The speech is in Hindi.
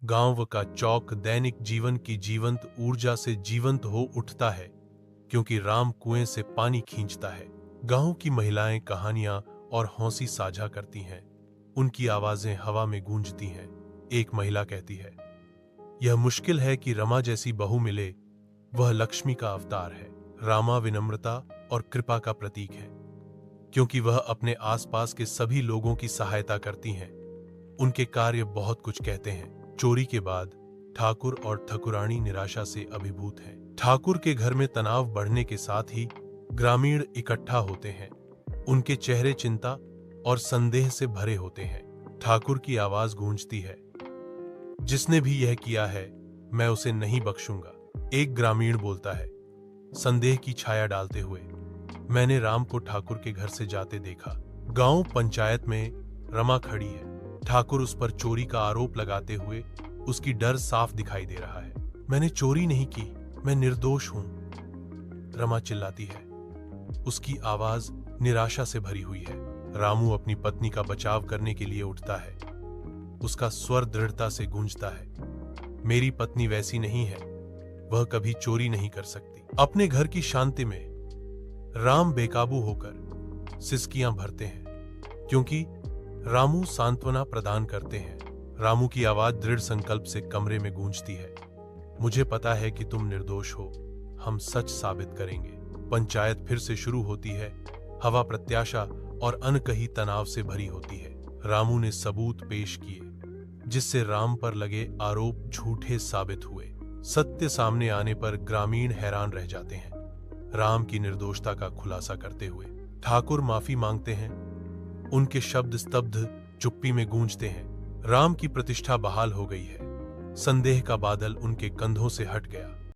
गांव का चौक दैनिक जीवन की जीवंत ऊर्जा से जीवंत हो उठता है, क्योंकि राम कुएं से पानी खींचता है। गांव की महिलाएं कहानियां और हौसी साझा करती हैं। उनकी आवाजें हवा में गूंजती हैं। एक महिला कहती है, यह मुश्किल है कि रमा जैसी बहू मिले। वह लक्ष्मी का अवतार है। रामा विनम्रता और कृपा का प्रतीक है, क्योंकि वह अपने आसपास के सभी लोगों की सहायता करती हैं। उनके कार्य बहुत कुछ कहते हैं। चोरी के बाद ठाकुर और ठकुरानी निराशा से अभिभूत हैं। ठाकुर के घर में तनाव बढ़ने के साथ ही ग्रामीण इकट्ठा होते हैं। उनके चेहरे चिंता और संदेह से भरे होते हैं। ठाकुर की आवाज गूंजती है, जिसने भी यह किया है मैं उसे नहीं बख्शूंगा। एक ग्रामीण बोलता है, संदेह की छाया डालते हुए, मैंने राम को ठाकुर के घर से जाते देखा। गांव पंचायत में रमा खड़ी है। ठाकुर उस पर चोरी का आरोप लगाते हुए उसकी डर साफ दिखाई दे रहा है। मैंने चोरी नहीं की, मैं निर्दोष हूं, रमा चिल्लाती है। उसकी आवाज निराशा से भरी हुई है। रामू अपनी पत्नी का बचाव करने के लिए उठता है। उसका स्वर दृढ़ता से गूंजता है, मेरी पत्नी वैसी नहीं है, वह कभी चोरी नहीं कर सकती। अपने घर की शांति में राम बेकाबू होकर सिसकियां भरते हैं, क्योंकि रामू सांत्वना प्रदान करते हैं। रामू की आवाज दृढ़ संकल्प से कमरे में गूंजती है, मुझे पता है कि तुम निर्दोष हो, हम सच साबित करेंगे। पंचायत फिर से शुरू होती है। हवा प्रत्याशा और अनकही तनाव से भरी होती है। रामू ने सबूत पेश किए, जिससे राम पर लगे आरोप झूठे साबित हुए। सत्य सामने आने पर ग्रामीण हैरान रह जाते हैं। राम की निर्दोषता का खुलासा करते हुए ठाकुर माफी मांगते हैं। उनके शब्द स्तब्ध चुप्पी में गूंजते हैं। राम की प्रतिष्ठा बहाल हो गई है। संदेह का बादल उनके कंधों से हट गया।